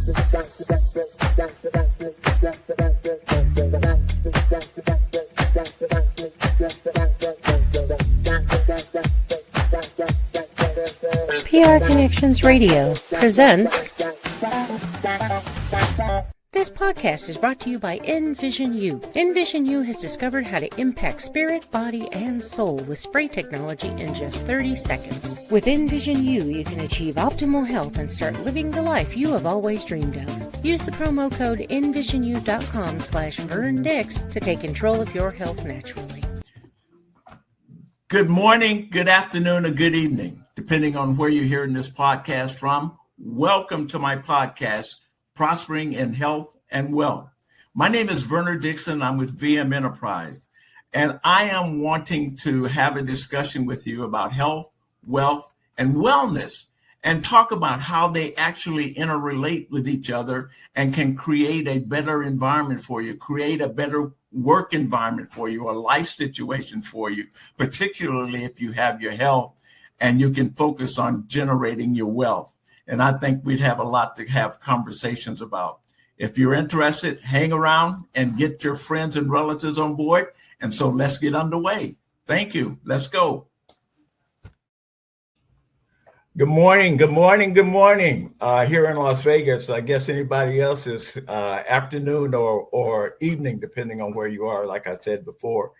PR Connections Radio presents. This podcast is brought to you by NVisionU. NVisionU has discovered how to impact spirit, body, and soul with spray technology in just 30 seconds. With NVisionU, you can achieve optimal health and start living the life you have always dreamed of. Use the promo code NVisionU.com/VernDix to take control of your health naturally. Good morning, good afternoon, or good evening, depending on where you're hearing this podcast from. Welcome to my podcast, Prospering in Health and Wealth. My name is Verner Dixon. I'm with VM Enterprise, and I am wanting to have a discussion with you about health, wealth, and wellness, and talk about how they actually interrelate with each other and can create a better environment for you, create a better work environment for you, a life situation for you, particularly if you have your health and you can focus on generating your wealth. And I think we'd have a lot to have conversations about. If you're interested, hang around and get your friends and relatives on board. And so let's get underway. Thank you. Let's go. Good morning. Good morning. Good morning. Here in Las Vegas, I guess anybody else is afternoon or evening, depending on where you are, like I said before.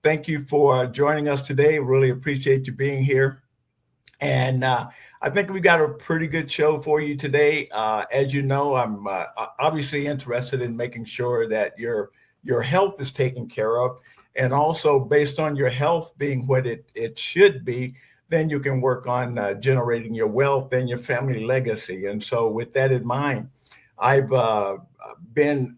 Thank you for joining us today. Really appreciate you being here. And I think we got a pretty good show for you today. As you know, I'm obviously interested in making sure that your health is taken care of. And also based on your health being what it should be, then you can work on generating your wealth and your family legacy. And so with that in mind, I've been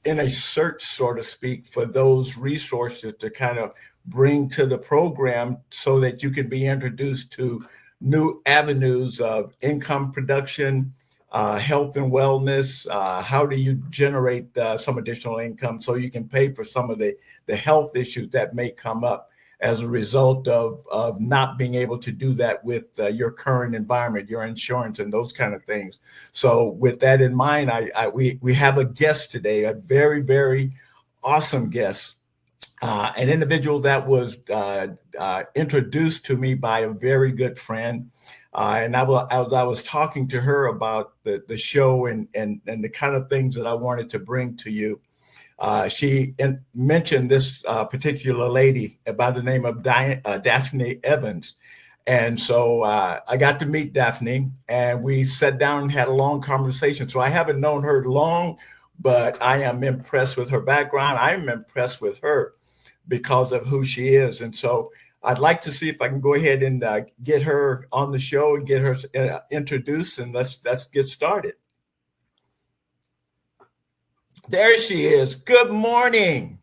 in a search, so to speak, for those resources to kind of bring to the program so that you can be introduced to new avenues of income production, health and wellness. How do you generate some additional income so you can pay for some of the health issues that may come up as a result of not being able to do that with your current environment, your insurance and those kind of things. So with that in mind, we have a guest today, a very, very awesome guest, an individual that was introduced to me by a very good friend. And I was talking to her about the show and the kind of things that I wanted to bring to you. She mentioned this particular lady by the name of Daphne Evans. And so I got to meet Daphne and we sat down and had a long conversation. So I haven't known her long, but I am impressed with her background. I'm impressed with her because of who she is. And so I'd like to see if I can go ahead and get her on the show and get her introduced, and let's get started. There she is. Good morning.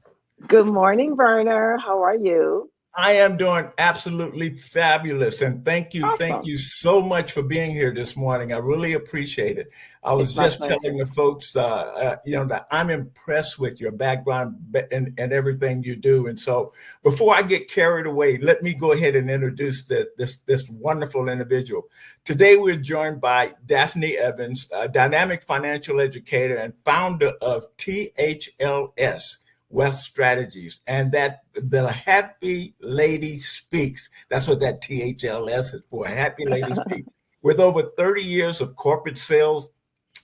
Good morning, Verner. How are you? I am doing absolutely fabulous. And thank you. Awesome. Thank you so much for being here this morning. I really appreciate it. I was just telling the folks, that I'm impressed with your background and everything you do. And so before I get carried away, let me go ahead and introduce this wonderful individual. Today, we're joined by Daphne Evans, a dynamic financial educator and founder of THLS Wealth Strategies, and that the Happy Lady Speaks. That's what that THLS is for, Happy Lady Speaks. With over 30 years of corporate sales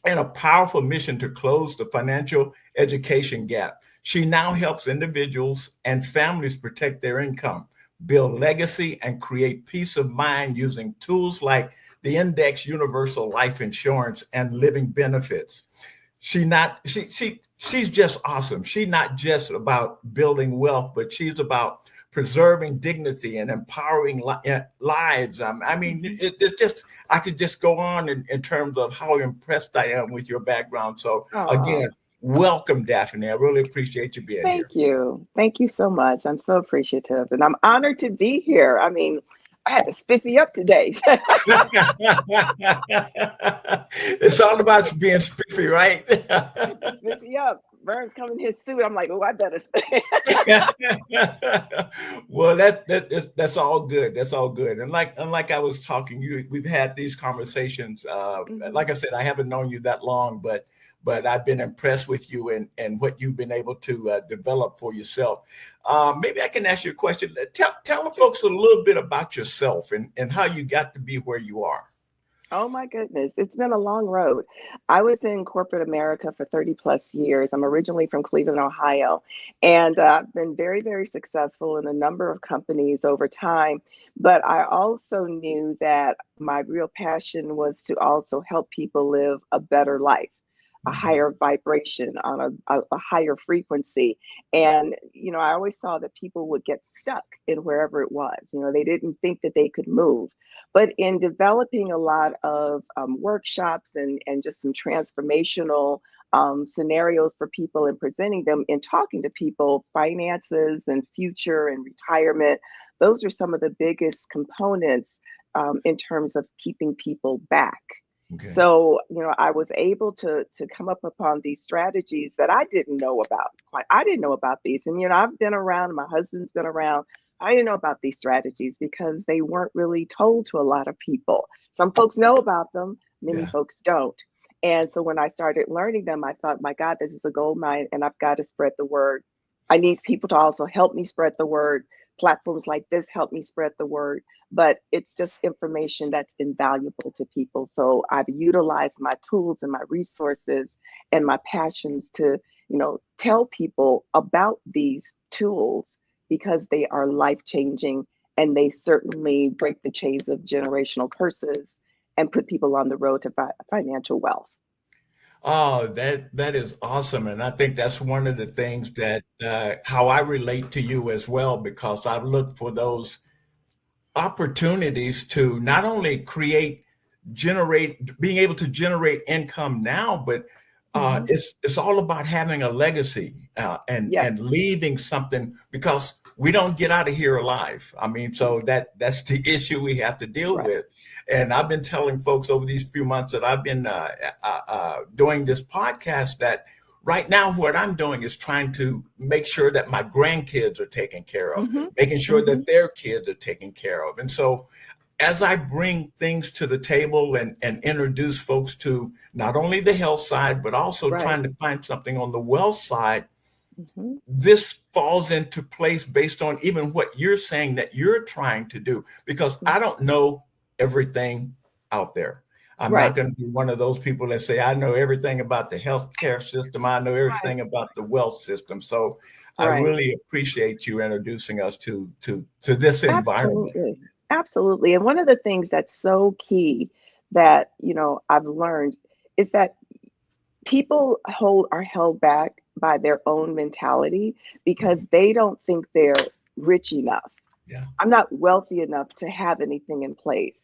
and a powerful mission to close the financial education gap, she now helps individuals and families protect their income, build legacy, and create peace of mind using tools like the Index Universal Life Insurance and Living Benefits. She's just awesome. She's not just about building wealth, but she's about preserving dignity and empowering lives. It's just, I could just go on in terms of how impressed I am with your background. So Again, welcome, Daphne. I really appreciate you being here. Thank you. Thank you so much. I'm so appreciative and I'm honored to be here. I had to spiffy up today. It's all about being spiffy, right? Spiffy up. Vern's coming in his suit. I'm like, oh, I better stay. Well, that's all good. That's all good. And like I was talking, we've had these conversations. Like I said, I haven't known you that long, but I've been impressed with you and what you've been able to develop for yourself. Maybe I can ask you a question. Tell the folks a little bit about yourself and how you got to be where you are. Oh my goodness, it's been a long road. I was in corporate America for 30 plus years. I'm originally from Cleveland, Ohio, and I've been very, very successful in a number of companies over time. But I also knew that my real passion was to also help people live a better life, a higher vibration on a higher frequency. And, I always saw that people would get stuck in wherever it was. They didn't think that they could move. But in developing a lot of workshops and just some transformational scenarios for people and presenting them and talking to people, finances and future and retirement, those are some of the biggest components in terms of keeping people back. Okay. So, I was able to come up upon these strategies that I didn't know about. I didn't know about these. And, I've been around, my husband's been around. I didn't know about these strategies because they weren't really told to a lot of people. Some folks know about them, many folks don't. And so when I started learning them, I thought, my God, this is a gold mine and I've got to spread the word. I need people to also help me spread the word. Platforms like this help me spread the word, but it's just information that's invaluable to people. So I've utilized my tools and my resources and my passions to, tell people about these tools because they are life-changing and they certainly break the chains of generational curses and put people on the road to financial wealth. Oh, that is awesome. And I think that's one of the things that how I relate to you as well, because I look for those opportunities to not only being able to generate income now, but it's all about having a legacy and leaving something, because we don't get out of here alive. I mean, so that's the issue we have to deal with. And I've been telling folks over these few months that I've been doing this podcast that right now what I'm doing is trying to make sure that my grandkids are taken care of, making sure that their kids are taken care of. And so as I bring things to the table and introduce folks to not only the health side, but also trying to find something on the wealth side, this falls into place based on even what you're saying that you're trying to do, because I don't know everything out there. I'm not going to be one of those people that say, I know everything about the healthcare system. I know everything about the wealth system. So I really appreciate you introducing us to this environment. Absolutely. And one of the things that's so key that, I've learned is that people are held back by their own mentality because they don't think they're rich enough. Yeah. I'm not wealthy enough to have anything in place.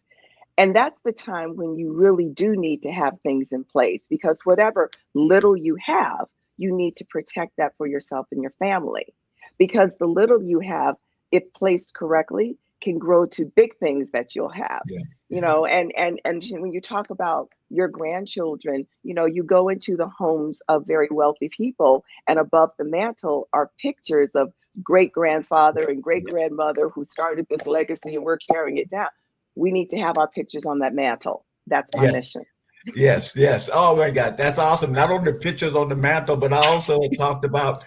And that's the time when you really do need to have things in place, because whatever little you have, you need to protect that for yourself and your family, because the little you have, if placed correctly, can grow to big things that you'll have. And when you talk about your grandchildren, you go into the homes of very wealthy people, and above the mantle are pictures of great grandfather and great grandmother who started this legacy, and we're carrying it down. We need to have our pictures on that mantle. That's my mission. Yes. Oh my God, that's awesome. Not only the pictures on the mantle, but I also talked about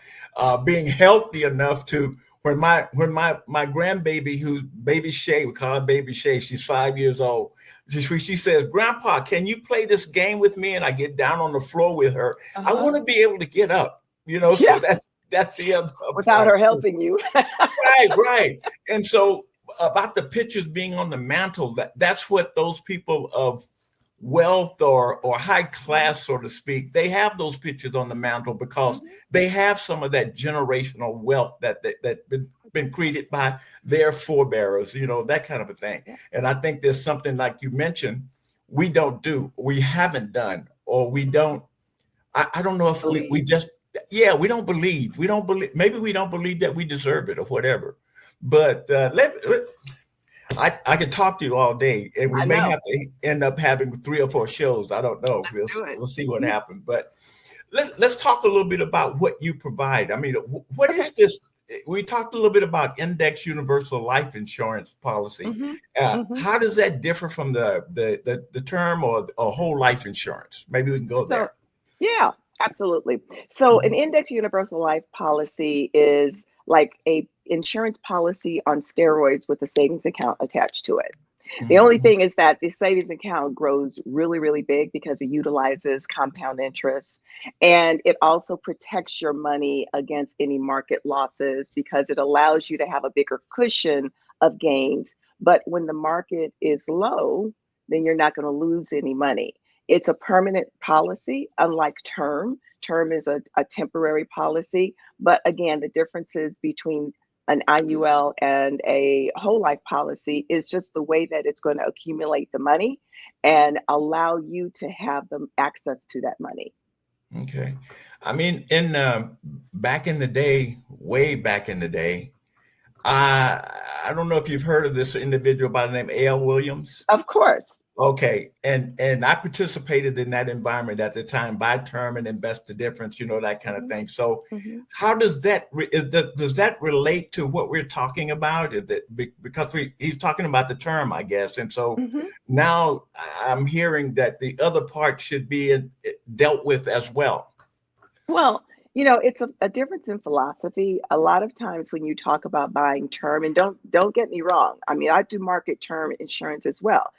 being healthy enough to when my grandbaby, baby Shay, we call her baby Shay, she's 5 years old. She says, Grandpa, can you play this game with me? And I get down on the floor with her. I want to be able to get up, so that's the other without her helping you. Right. And so about the pictures being on the mantle, that's what those people of wealth or high class, so to speak, they have those pictures on the mantle because they have some of that generational wealth that been created by their forebearers, that kind of a thing. And I think there's something like you mentioned, we haven't done, or we don't, I don't know if we just, we don't believe, maybe we don't believe that we deserve it or whatever. But I could talk to you all day, and we may have to end up having 3 or 4 shows. I don't know. We'll see what happens. But let's talk a little bit about what you provide. I mean, what Okay. is this? We talked a little bit about index universal life insurance policy. hmm hmm How does that differ from the term or whole life insurance? Maybe we can go So, there. yeah, absolutely. So, an Mhm, index universal life policy is like a insurance policy on steroids with a savings account attached to it. The only mhm, thing is that the savings account grows really, really big because it utilizes compound interest. And it also protects your money against any market losses because it allows you to have a bigger cushion of gains. But when the market is low, then you're not going to lose any money. It's a permanent policy, unlike term. Term is a temporary policy. But again, the differences between an IUL and a whole life policy is just the way that it's going to accumulate the money and allow you to have the access to that money. okay. I mean, in back in the day, way back in the day, I don't know if you've heard of this individual by the name A.L. Williams. Of course. Okay, and I participated in that environment at the time, buy term and invest the difference, that kind of Mhm, thing. So, mhm, how does does that relate to what we're talking about? Because he's talking about the term, I guess, and so mhm. now I'm hearing that the other part should be dealt with as well. Well, it's a difference in philosophy. A lot of times when you talk about buying term, and don't get me wrong, I mean, I do market term insurance as well.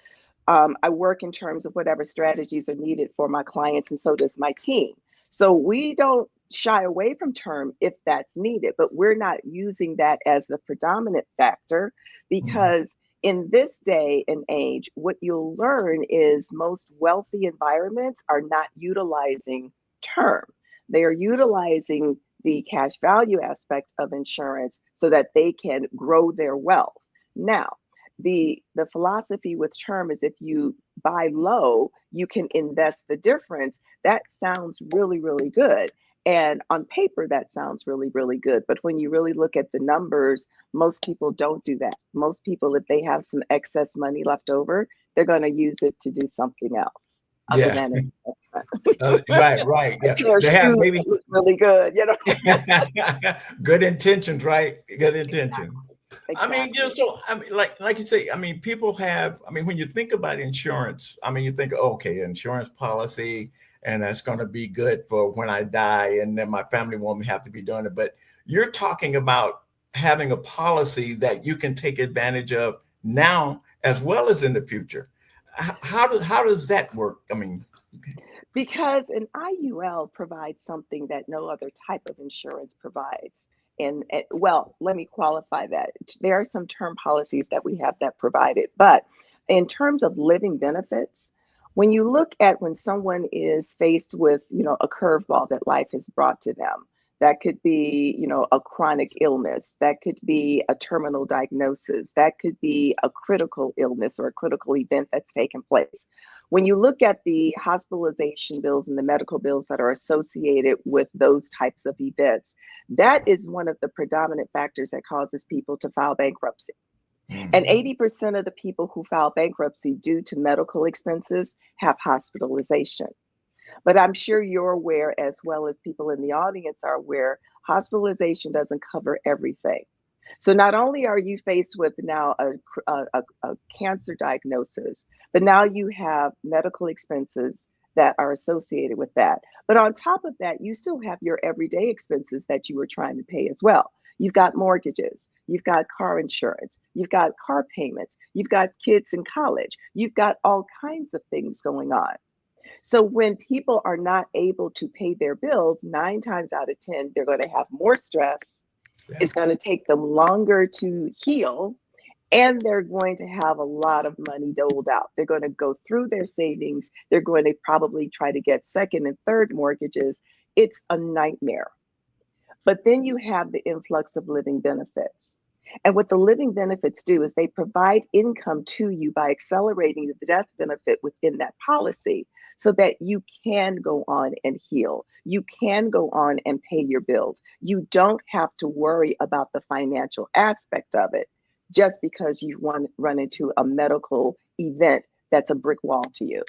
I work in terms of whatever strategies are needed for my clients, and so does my team. So we don't shy away from term if that's needed, but we're not using that as the predominant factor Mhm. because in this day and age, what you'll learn is most wealthy environments are not utilizing term. They are utilizing the cash value aspect of insurance so that they can grow their wealth. Now, the philosophy with term is if you buy low, you can invest the difference. That sounds really, really good. And on paper, that sounds really, really good. But when you really look at the numbers, most people don't do that. Most people, if they have some excess money left over, they're going to use it to do something else other Yeah, than investment. right, right. A Yeah, pair of they have shoes maybe that look really good. good intentions, right? Good intention. I mean, Exactly. so I mean, like you say, I mean, people have. I mean, when you think about insurance, I mean, you think, okay, insurance policy, and that's going to be good for when I die, and then my family won't have to be doing it. But you're talking about having a policy that you can take advantage of now as well as in the future. How does that work? I mean, okay. Because an IUL provides something that no other type of insurance provides. And well, let me qualify that. There are some term policies that we have that provide it, but in terms of living benefits, when you look at when someone is faced with, a curveball that life has brought to them, that could be, a chronic illness, that could be a terminal diagnosis, that could be a critical illness or a critical event that's taken place. When you look at the hospitalization bills and the medical bills that are associated with those types of events, that is one of the predominant factors that causes people to file bankruptcy. And Mhm. 80% of the people who file bankruptcy due to medical expenses have hospitalization. But I'm sure you're aware, as well as people in the audience are aware, hospitalization doesn't cover everything. So not only are you faced with now a cancer diagnosis, but now you have medical expenses that are associated with that. But on top of that, you still have your everyday expenses that you were trying to pay as well. You've got mortgages, you've got car insurance, you've got car payments, you've got kids in college, you've got all kinds of things going on. So when people are not able to pay their bills, 9 times out of 10, they're going to have more stress. Yeah. It's going to take them longer to heal, and they're going to have a lot of money doled out. They're going to go through their savings. They're going to probably try to get second and third mortgages. It's a nightmare. But then you have the influx of living benefits. And what the living benefits do is they provide income to you by accelerating the death benefit within that policy so that you can go on and heal. You can go on and pay your bills. You don't have to worry about the financial aspect of it just because you run into a medical event that's a brick wall to you.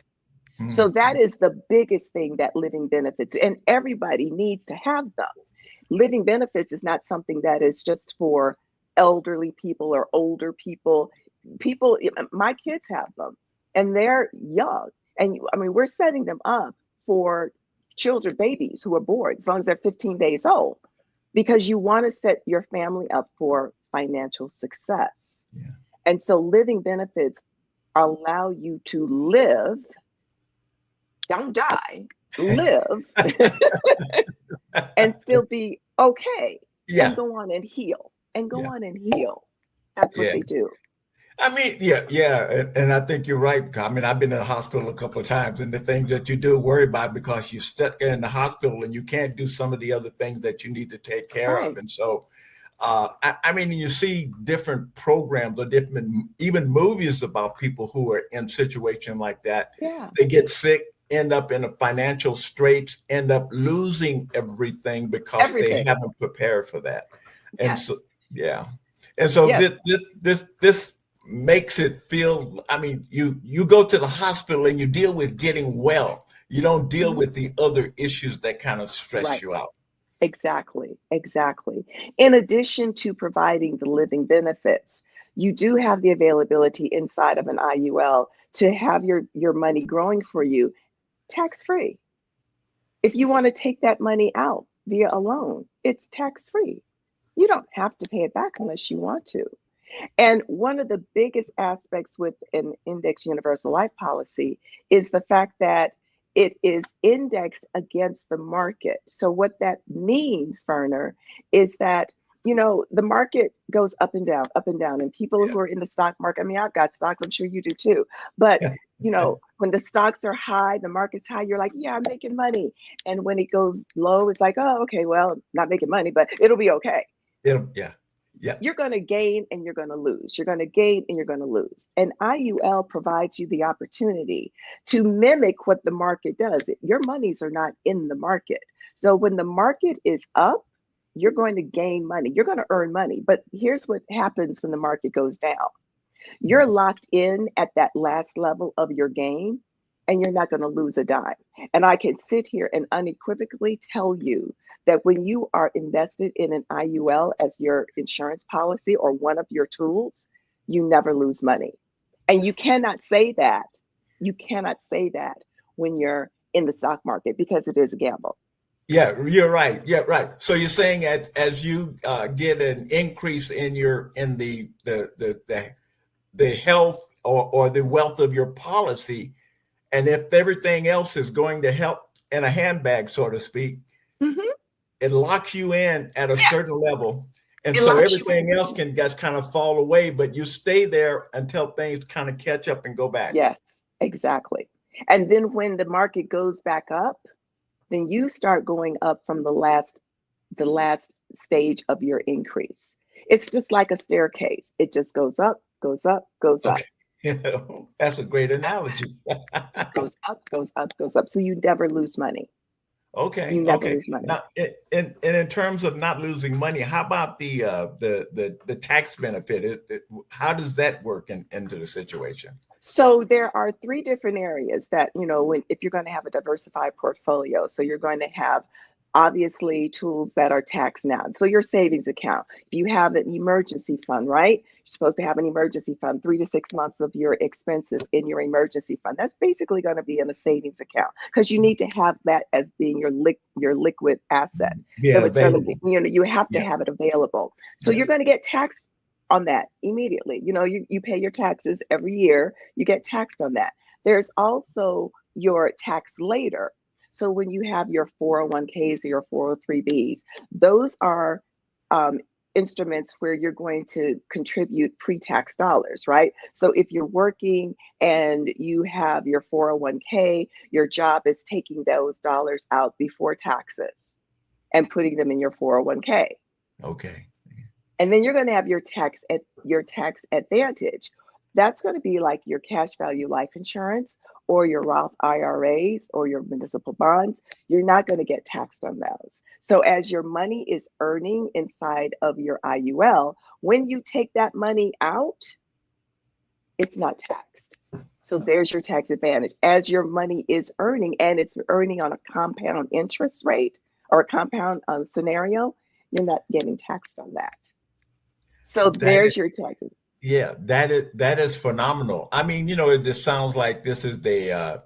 So that is the biggest thing that living benefits, and everybody needs to have them. Living benefits is not something that is just for elderly people or older people. People, my kids have them and they're young. And I mean, we're setting them up for children, babies who are born as long as they're 15 days old, because you want to set your family up for financial success. Yeah. And so living benefits allow you to live, don't die, live, and still be okay, Yeah. and go on and heal, and go Yeah. on and heal. That's what Yeah. they do. I mean, yeah. And I think you're right. I mean, I've been in the hospital a couple of times, and the things that you do worry about because you're stuck in the hospital and you can't do some of the other things that you need to take care Right. of. And so, I mean, you see different programs or different, even movies about people who are in situations like that. Yeah. They get sick, end up in a financial straits, end up losing everything because they haven't prepared for that. And Yes. so, yeah. And so Yes. this makes it feel, I mean, you go to the hospital and you deal with getting well. You don't deal with the other issues that kind of stress Right. you out. Exactly. In addition to providing the living benefits, you do have the availability inside of an IUL to have your money growing for you tax-free. If you want to take that money out via a loan, it's tax-free. You don't have to pay it back unless you want to. And one of the biggest aspects with an index universal life policy is the fact that it is indexed against the market. So what that means, Verner, is that, the market goes up and down, and people who are in the stock market, I mean, I've got stocks, I'm sure you do too, but when the stocks are high, the market's high, you're like, yeah, I'm making money. And when it goes low, it's like, oh, okay, well, not making money, but it'll be okay. Yeah. You're going to gain and you're going to lose. You're going to gain and you're going to lose. And IUL provides you the opportunity to mimic what the market does. Your monies are not in the market. So when the market is up, you're going to gain money. You're going to earn money. But here's what happens when the market goes down. You're locked in at that last level of your gain, and you're not going to lose a dime. And I can sit here and unequivocally tell you that when you are invested in an IUL as your insurance policy or one of your tools, you never lose money. And you cannot say that. You cannot say that when you're in the stock market, because it is a gamble. Yeah, you're right. Yeah, right. So you're saying as you get an increase in the health or the wealth of your policy, and if everything else is going to help in a handbag, so to speak, it locks you in at a certain level. And so everything else can just kind of fall away, but you stay there until things kind of catch up and go back. Yes, exactly. And then when the market goes back up, then you start going up from the last stage of your increase. It's just like a staircase. It just goes up, goes up, goes up. That's a great analogy. Goes up, goes up, goes up. So you never lose money. Okay. You never lose money. Now, in terms of not losing money, how about the tax benefit? How does that work into the situation? So there are three different areas that, if you're going to have a diversified portfolio, so you're going to have obviously tools that are taxed now. So your savings account, if you have an emergency fund, right? You're supposed to have an emergency fund, 3 to 6 months of your expenses in your emergency fund. That's basically going to be in a savings account, because you need to have that as being your liquid asset. Yeah, so it's going to be, you have to have it available. So you're going to get taxed on that immediately. You pay your taxes every year, you get taxed on that. There's also your tax later. So when you have your 401ks or your 403bs, those are instruments where you're going to contribute pre-tax dollars, right? So if you're working and you have your 401k, your job is taking those dollars out before taxes and putting them in your 401k. Okay. And then you're going to have your tax advantage. That's going to be like your cash value life insurance or your Roth IRAs or your municipal bonds. You're not going to get taxed on those. So as your money is earning inside of your IUL, when you take that money out, it's not taxed. So there's your tax advantage. As your money is earning, and it's earning on a compound interest rate or a compound scenario, you're not getting taxed on that. So That is, there's your taxes. yeah, that is phenomenal. I mean, it just sounds like this is the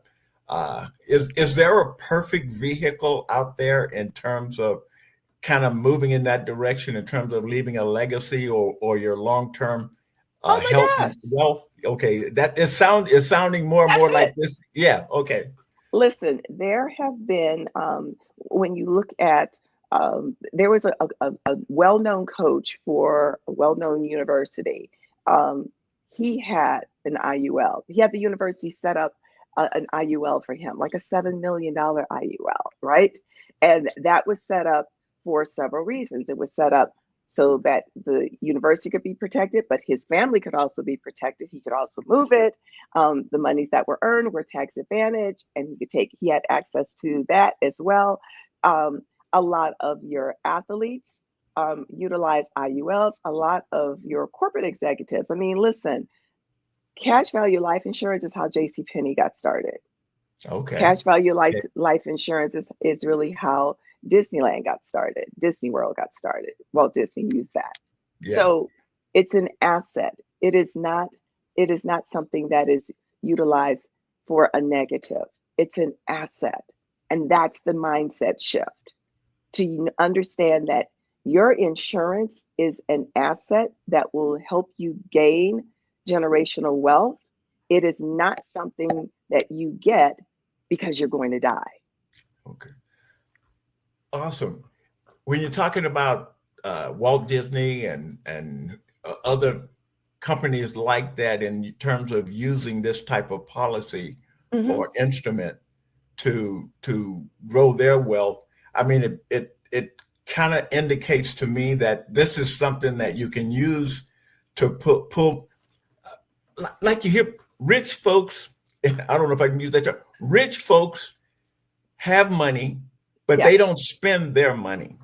is there a perfect vehicle out there in terms of kind of moving in that direction in terms of leaving a legacy or your long-term Oh health my and gosh. wealth? Okay, that is sounding more and That's more like it. this. Yeah, okay. Listen, there have been, when you look at, there was a well-known coach for a well-known university. Um, he had an IUL. He had the university set up an IUL for him, like a $7 million IUL, right? And that was set up for several reasons. It was set up so that the university could be protected, but his family could also be protected. He could also move it. The monies that were earned were tax advantage, and he had access to that as well. A lot of your athletes utilize IULs. A lot of your corporate executives. I mean, listen, cash value life insurance is how J.C. Penney got started. Okay. Cash value Okay. life insurance is really how Disneyland got started. Disney World got started. Walt Disney used that. Yeah. So it's an asset. It is not something that is utilized for a negative. It's an asset. And that's the mindset shift to understand that your insurance is an asset that will help you gain generational wealth. It is not something that you get because you're going to die. Okay. Awesome. When you're talking about Walt Disney and other companies like that in terms of using this type of policy Mhm. or instrument to grow their wealth, I mean, it kind of indicates to me that this is something that you can use to pull, like you hear rich folks, and I don't know if I can use that term, rich folks have money, but Yeah. they don't spend their money.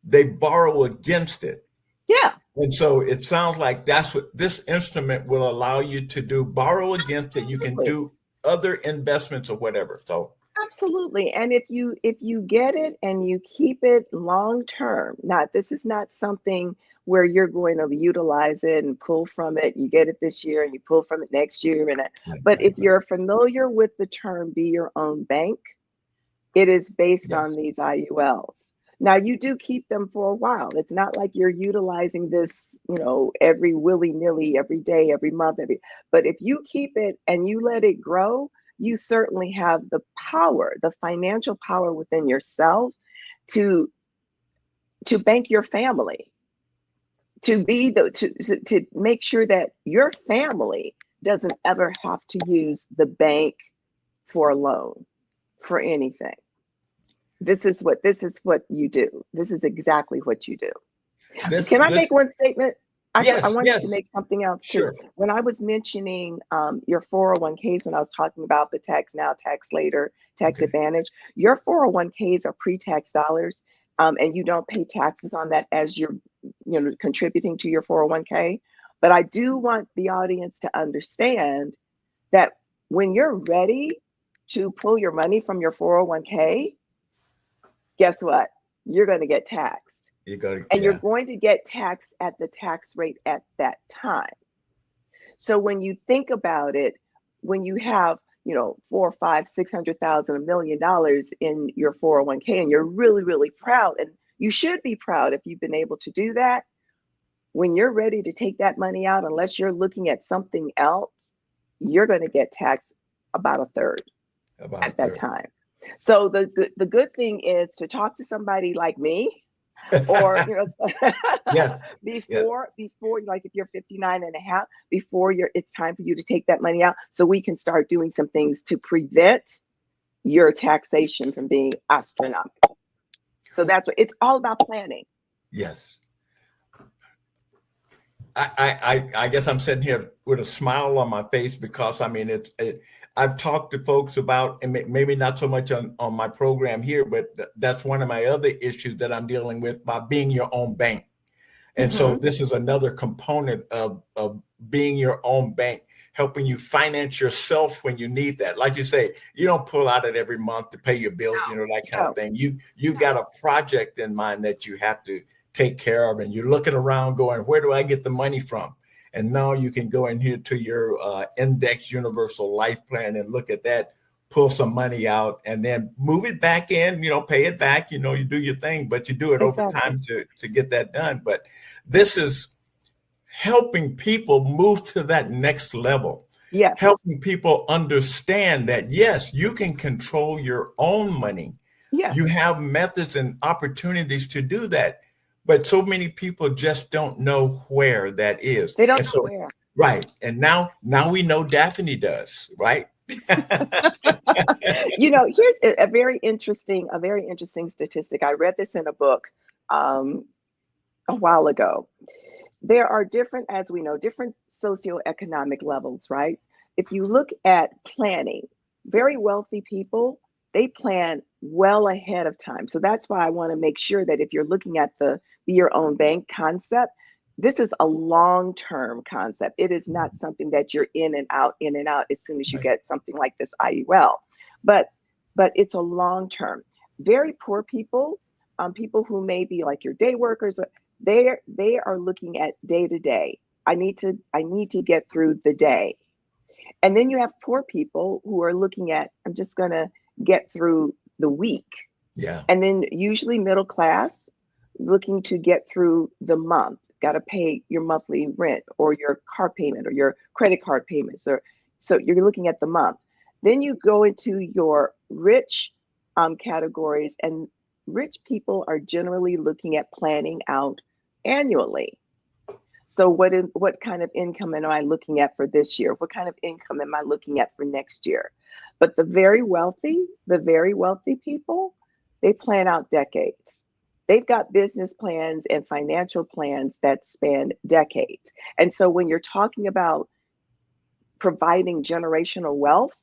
They borrow against it. Yeah. And so it sounds like that's what this instrument will allow you to do, borrow against it. You can Absolutely. do other investments or whatever. So Absolutely. And if you get it and you keep it long term, not this is not something where you're going to utilize it and pull from it. You get it this year and you pull from it next year. right, But right, if right. you're familiar with the term be your own bank, it is based on Yes. these IULs. Now you do keep them for a while. It's not like you're utilizing this, every willy-nilly, every day, every month, but if you keep it and you let it grow, you certainly have the power, the financial power within yourself to bank your family, to make sure that your family doesn't ever have to use the bank for a loan for anything. This is what you do. This is exactly what you do. This, Can I this, make one statement? I yes, wanted to yes, make something else too. sure. When I was mentioning your 401ks, when I was talking about the tax now, tax later, tax Okay. advantage, your 401ks are pre-tax dollars, and you don't pay taxes on that as you're contributing to your 401k. But I do want the audience to understand that when you're ready to pull your money from your 401k, guess what? You're going to get taxed. You go to, And you're yeah. going to get taxed at the tax rate at that time. So when you think about it, when you have, 4, 5, 600,000, $1 million in your 401k, and you're really, really proud, and you should be proud if you've been able to do that. When you're ready to take that money out, unless you're looking at something else, you're going to get taxed about a third About a at that third. time. So the good thing is to talk to somebody like me, or Yes, yes. before, like if you're 59 and a half, before it's time for you to take that money out, so we can start doing some things to prevent your taxation from being astronomical. So that's what it's all about, planning. Yes. I guess I'm sitting here with a smile on my face because I mean I've talked to folks about, and maybe not so much on my program here, but that's one of my other issues that I'm dealing with by being your own bank. And so Mm-hmm. this is another component of being your own bank. helping you finance yourself when you need that. Like you say, you don't pull out it every month to pay your bills, that kind of thing. You got a project in mind that you have to take care of, and you're looking around going, where do I get the money from? And now you can go in here to your Index Universal Life Plan and look at that, pull some money out, and then move it back in, pay it back, you do your thing, but you do it over time to get that done. But this is helping people move to that next level. Yes. Helping people understand that, yes, you can control your own money. Yes. You have methods and opportunities to do that. But so many people just don't know where that is. They don't know where. Right. And now we know Daphne does, right? Here's a very interesting statistic. I read this in a book a while ago. There are different socioeconomic levels, right? If you look at planning, very wealthy people, they plan well ahead of time. So that's why I want to make sure that if you're looking at the be your own bank concept, this is a long-term concept. It is not something that you're in and out as soon as you get something like this IUL. But it's a long-term. Very poor people, people who may be like your day workers, they are looking at day to day. I need to get through the day. And then you have poor people who are looking at, I'm just going to get through the week. Yeah. And then usually middle class looking to get through the month. Got to pay your monthly rent or your car payment or your credit card payments. So you're looking at the month. Then you go into your rich categories, and rich people are generally looking at planning out annually. So what kind of income am I looking at for this year? What kind of income am I looking at for next year? But the very wealthy people, they plan out decades. They've got business plans and financial plans that span decades. And so when you're talking about providing generational wealth,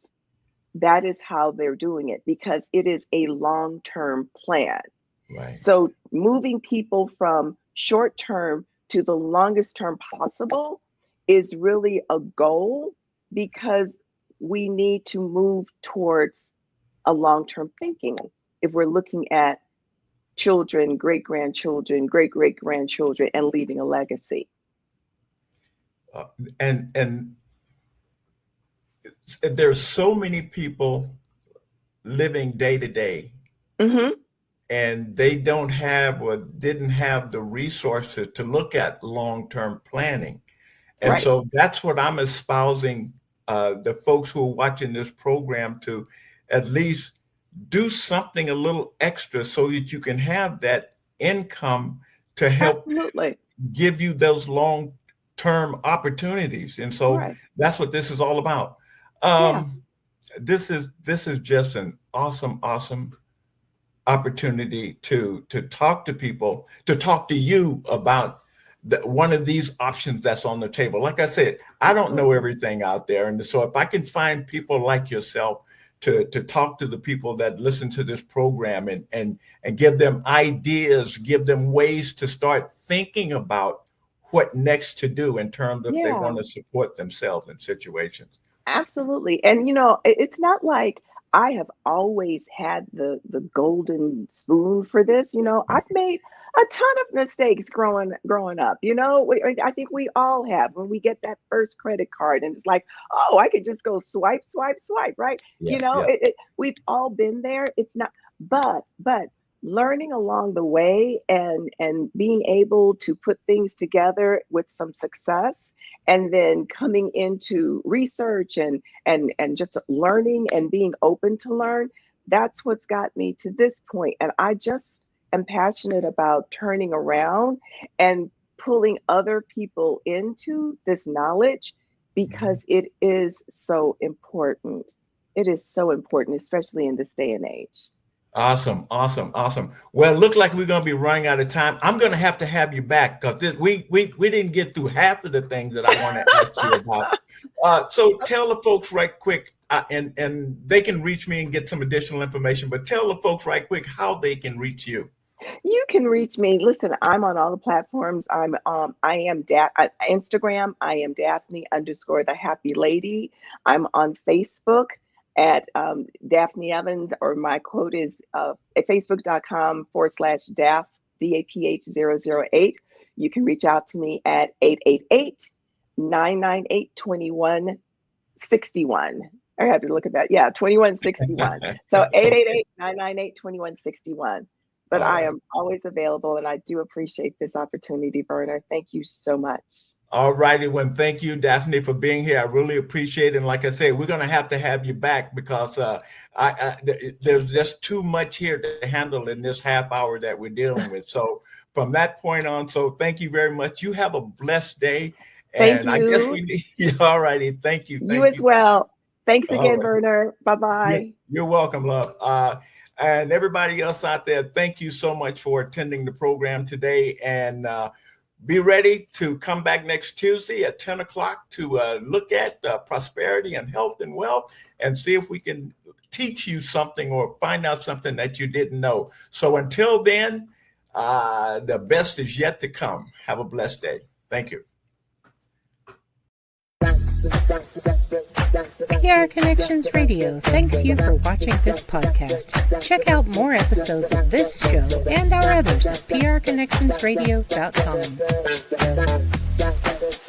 that is how they're doing it, because it is a long-term plan. Right. So moving people from short-term to the longest term possible is really a goal, because we need to move towards a long-term thinking. If we're looking at children, great-grandchildren, great-great-grandchildren, and leaving a legacy. And there's so many people living day to day, and they don't have or didn't have the resources to look at long-term planning. And Right. So that's what I'm espousing the folks who are watching this program to at least do something a little extra so that you can have that income to help Absolutely. give you those long-term opportunities. And so Right. that's what this is all about. Yeah. This is just an awesome opportunity to talk to people, to talk to you about one of these options that's on the table. Like I said, I don't know everything out there. And so if I can find people like yourself to talk to the people that listen to this program and give them ideas, give them ways to start thinking about what next to do in terms of they want to support themselves in situations. Absolutely. And it's not like I have always had the golden spoon for this. I've made a ton of mistakes growing up. I think we all have, when we get that first credit card and it's like, oh, I could just go swipe, right? Yeah. We've all been there. It's not, but learning along the way and being able to put things together with some success, and then coming into research and just learning and being open to learn, that's what's got me to this point. And I just am passionate about turning around and pulling other people into this knowledge, because it is so important. It is so important, especially in this day and age. Awesome. Well, it looked like we're going to be running out of time. I'm going to have you back, because we didn't get through half of the things that I want to ask you about. So tell the folks right quick, and they can reach me and get some additional information, but tell the folks right quick how they can reach you. You can reach me. Listen, I'm on all the platforms. I am Instagram. I am Daphne _ the Happy Lady. I'm on Facebook at Daphne Evans, or my quote is at facebook.com/Daph, DAPH008. You can reach out to me at 888-998-2161. I had to look at that. Yeah, 2161. So 888-998-2161. But I am always available, and I do appreciate this opportunity, Verner. Thank you so much. All righty. Well, thank you, Daphne, for being here. I really appreciate it. And like I said, we're going to have you back because there's just too much here to handle in this half hour that we're dealing with. So from that point on, so thank you very much. You have a blessed day. And thank you. I guess we need, all righty. Thank you. You as well. Thanks again, Verner. Bye-bye. You're welcome, love. And everybody else out there, thank you so much for attending the program today. And be ready to come back next Tuesday at 10 o'clock to look at prosperity and health and wealth and see if we can teach you something or find out something that you didn't know. So until then, the best is yet to come. Have a blessed day. Thank you. PR Connections Radio thanks you for watching this podcast. Check out more episodes of this show and our others at prconnectionsradio.com.